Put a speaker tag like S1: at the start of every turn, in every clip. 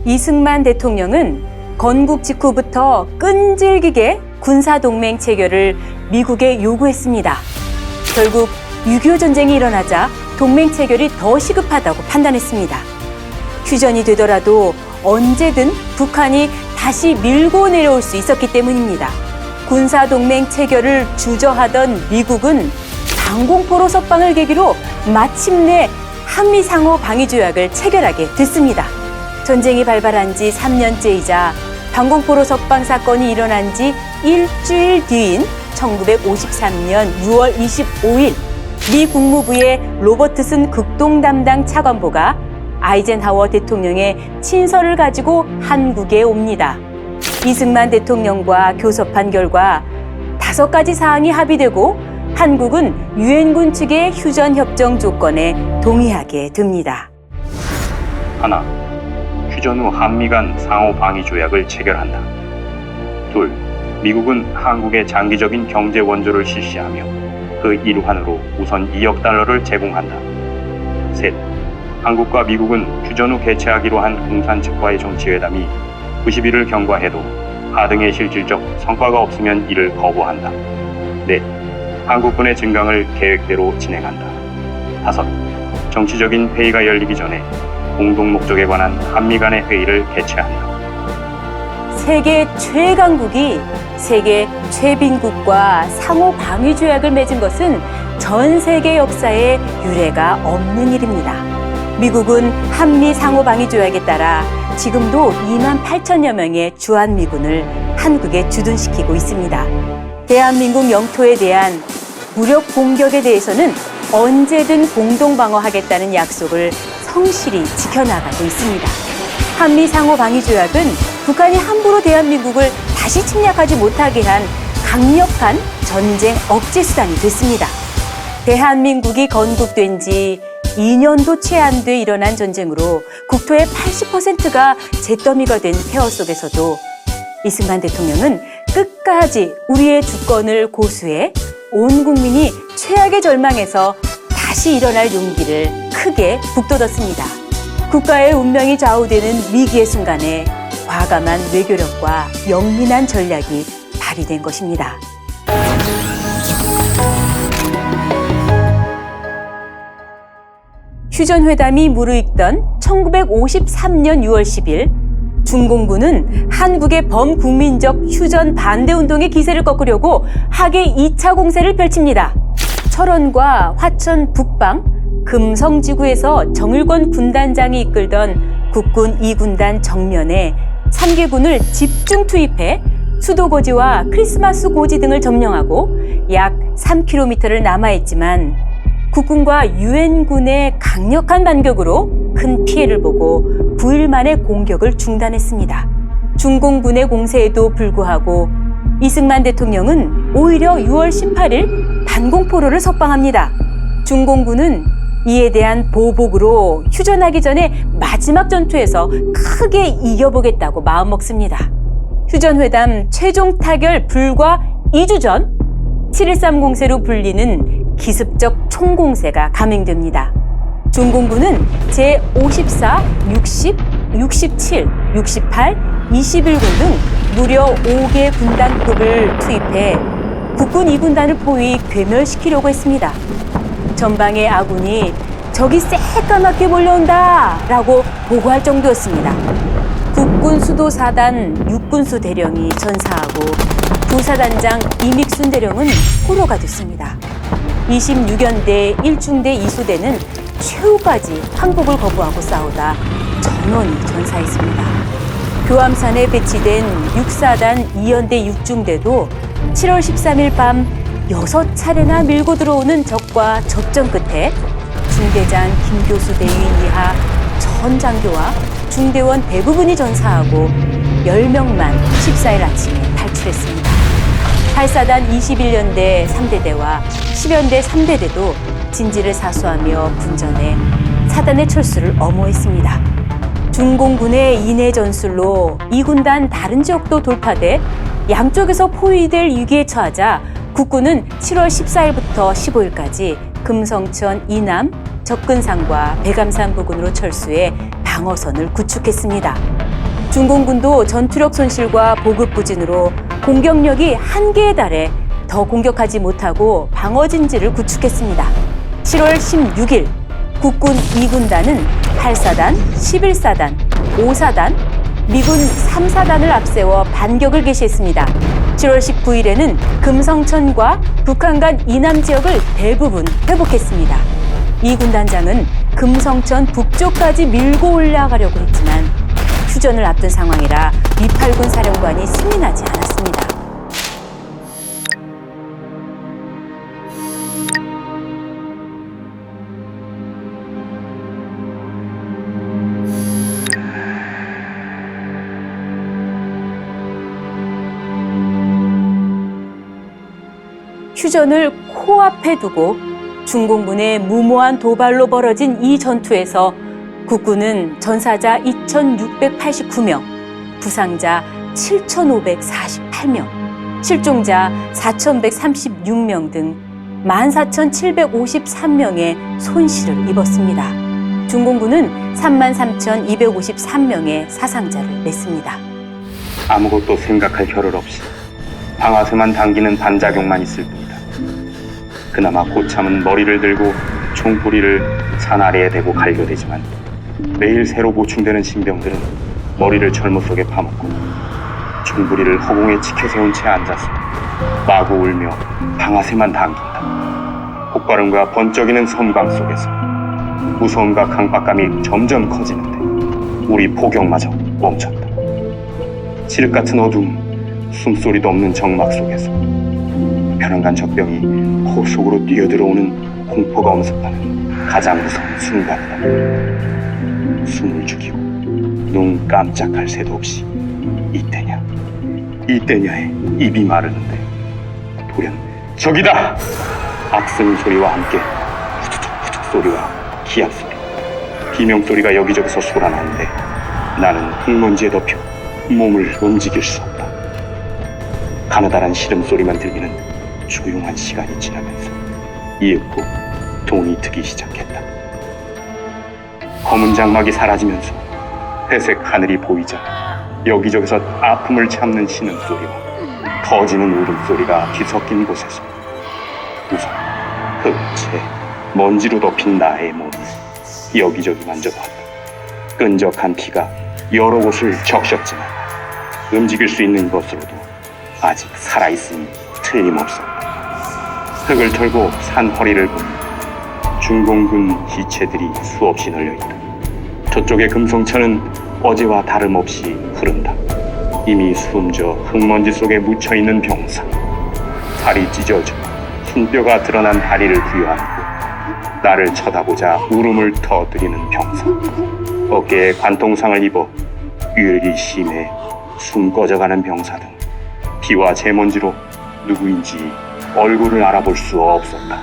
S1: 이승만 대통령은 건국 직후부터 끈질기게 군사동맹 체결을 미국에 요구했습니다. 결국 6.25 전쟁이 일어나자 동맹 체결이 더 시급하다고 판단했습니다. 휴전이 되더라도 언제든 북한이 다시 밀고 내려올 수 있었기 때문입니다. 군사동맹 체결을 주저하던 미국은 방공포로 석방을 계기로 마침내 한미상호 방위조약을 체결하게 됐습니다. 전쟁이 발발한 지 3년째이자 방공포로 석방 사건이 일어난 지 일주일 뒤인 1953년 6월 25일 미 국무부의 로버트슨 극동 담당 차관보가 아이젠하워 대통령의 친서를 가지고 한국에 옵니다. 이승만 대통령과 교섭한 결과 5가지 사항이 합의되고 한국은 유엔군 측의 휴전협정 조건에 동의하게 됩니다.
S2: 하나, 휴전 후 한미 간 상호 방위 조약을 체결한다. 둘, 미국은 한국에 장기적인 경제 원조를 실시하며 그 일환으로 우선 2억 달러를 제공한다. 셋, 한국과 미국은 휴전 후 개최하기로 한 공산 측과의 정치회담이 90일을 경과해도 하등의 실질적 성과가 없으면 이를 거부한다. 넷, 한국군의 증강을 계획대로 진행한다. 다섯, 정치적인 회의가 열리기 전에 공동 목적에 관한 한미 간의 회의를 개최한다.
S1: 세계 최강국이 세계 최빈국과 상호 방위 조약을 맺은 것은 전 세계 역사에 유례가 없는 일입니다. 미국은 한미 상호 방위 조약에 따라 지금도 2만 8천여 명의 주한미군을 한국에 주둔시키고 있습니다. 대한민국 영토에 대한 무력 공격에 대해서는 언제든 공동 방어하겠다는 약속을 성실히 지켜나가고 있습니다. 한미 상호 방위 조약은 북한이 함부로 대한민국을 다시 침략하지 못하게 한 강력한 전쟁 억제 수단이 됐습니다. 대한민국이 건국된 지 2년도 채 안 돼 일어난 전쟁으로 국토의 80%가 잿더미가 된 폐허 속에서도 이승만 대통령은 끝까지 우리의 주권을 고수해 온 국민이 최악의 절망에서 다시 일어날 용기를 크게 북돋았습니다. 국가의 운명이 좌우되는 위기의 순간에 과감한 외교력과 영민한 전략이 발휘된 것입니다. 휴전회담이 무르익던 1953년 6월 10일 중공군은 한국의 범국민적 휴전 반대운동의 기세를 꺾으려고 하계 2차 공세를 펼칩니다. 철원과 화천 북방, 금성지구에서 정일권 군단장이 이끌던 국군 2군단 정면에 3개군을 집중 투입해 수도고지와 크리스마스 고지 등을 점령하고 약 3km를 남하했지만 국군과 유엔군의 강력한 반격으로 큰 피해를 보고 9일 만에 공격을 중단했습니다. 중공군의 공세에도 불구하고 이승만 대통령은 오히려 6월 18일 반공포로를 석방합니다. 중공군은 이에 대한 보복으로 휴전하기 전에 마지막 전투에서 크게 이겨보겠다고 마음먹습니다. 휴전회담 최종 타결 불과 2주 전 7.13 공세로 불리는 기습적 총공세가 감행됩니다. 중공군은 제54, 60, 67, 68, 21군 등 무려 5개 군단급을 투입해 국군 2군단을 포위 괴멸시키려고 했습니다. 전방의 아군이 적이 새까맣게 몰려온다 라고 보고할 정도였습니다. 국군 수도사단 육군수 대령이 전사하고 부사단장 이믹순 대령은 포로가 됐습니다. 26연대 1중대 2수대는 최후까지 항복을 거부하고 싸우다 전원이 전사했습니다. 교암산에 배치된 6사단 2연대 6중대도 7월 13일 밤 6차례나 밀고 들어오는 적과 접전 끝에 중대장 김교수 대위인 이하 전 장교와 중대원 대부분이 전사하고 10명만 14일 아침에 탈출했습니다. 8사단 21연대 3대대와 10연대 3대대도 진지를 사수하며 분전해 사단의 철수를 엄호했습니다. 중공군의 인해 전술로 2군단 다른 지역도 돌파돼 양쪽에서 포위될 위기에 처하자 국군은 7월 14일부터 15일까지 금성천 이남, 접근산과 백암산 부근으로 철수해 방어선을 구축했습니다. 중공군도 전투력 손실과 보급 부진으로 공격력이 한계에 달해 더 공격하지 못하고 방어 진지를 구축했습니다. 7월 16일 국군 2군단은 8사단, 11사단, 5사단, 미군 3사단을 앞세워 반격을 개시했습니다. 7월 19일에는 금성천과 북한 간 이남 지역을 대부분 회복했습니다. 이 군단장은 금성천 북쪽까지 밀고 올라가려고 했지만 휴전을 앞둔 상황이라 이팔군 사령관이 승인하지 않았습니다. 휴전을 코앞에 두고 중공군의 무모한 도발로 벌어진 이 전투에서 국군은 전사자 2,689명, 부상자 7,548명, 실종자 4,136명 등 14,753명의 손실을 입었습니다. 중공군은 33,253명의 사상자를 냈습니다.
S2: 아무것도 생각할 겨를 없이 방아쇠만 당기는 반작용만 있을 뿐이다. 그나마 고참은 머리를 들고 총뿌리를 산 아래에 대고 갈겨대지만 매일 새로 보충되는 신병들은 머리를 철무 속에 파묻고 총뿌리를 허공에 치켜세운 채 앉아서 마구 울며 방아쇠만 당긴다. 폭발음과 번쩍이는 섬광 속에서 무서움과 강박감이 점점 커지는데 우리 포격마저 멈췄다. 칠흑 같은 어두움, 숨소리도 없는 정막 속에서 벼랑간 적병이 코 속으로 뛰어들어오는 공포가 엄습하는 가장 무서운 순간이다. 숨을 죽이고 눈 깜짝할 새도 없이 이때냐에 입이 마르는데 돌연 적이다! 악성 소리와 함께 후두둑 소리와 기합 소리, 비명 소리가 여기저기서 솟아나는데 나는 흙먼지에 덮여 몸을 움직일 수 없다. 가느다란 시름소리만 들리는 조용한 시간이 지나면서 이윽고 동이 트기 시작했다. 검은 장막이 사라지면서 회색 하늘이 보이자 여기저기서 아픔을 참는 신음소리와 터지는 울음소리가 뒤섞인 곳에서 우선 흑채 먼지로 덮인 나의 몸을 여기저기 만져보았다. 끈적한 피가 여러 곳을 적셨지만 움직일 수 있는 것으로도 아직 살아있음이 틀림없었다. 흙을 털고 산 허리를 보니 중공군 시체들이 수없이 널려있다. 저쪽의 금성천은 어제와 다름없이 흐른다. 이미 숨져 흙먼지 속에 묻혀있는 병사, 살이 찢어져 흰뼈가 드러난 다리를 부여안고 나를 쳐다보자 울음을 터뜨리는 병사, 어깨에 관통상을 입어 유혈이 심해 숨 꺼져가는 병사 등 피와 제먼지로 누구인지 얼굴을 알아볼 수 없었다.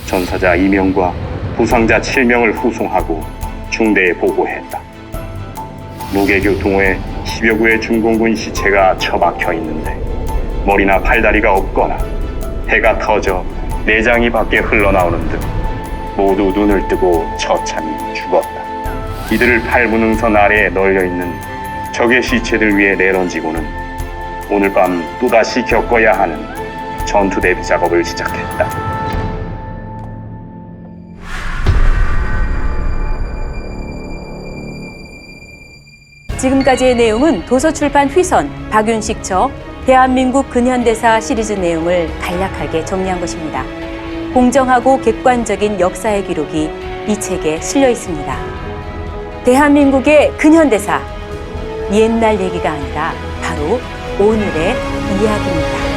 S2: 전사자 2명과 부상자 7명을 후송하고 중대에 보고했다. 무계교통호에 10여 구의 중공군 시체가 처박혀 있는데 머리나 팔다리가 없거나 해가 터져 내장이 밖에 흘러나오는 등 모두 눈을 뜨고 처참히 죽었다. 이들을 8분응선 아래에 널려있는 적의 시체들 위에 내던지고는 오늘 밤 또다시 겪어야 하는 전투 대비 작업을 시작했다.
S1: 지금까지의 내용은 도서출판 휘선, 박윤식 저, 대한민국 근현대사 시리즈 내용을 간략하게 정리한 것입니다. 공정하고 객관적인 역사의 기록이 이 책에 실려 있습니다. 대한민국의 근현대사, 옛날 얘기가 아니라 바로 오늘의 이야기입니다.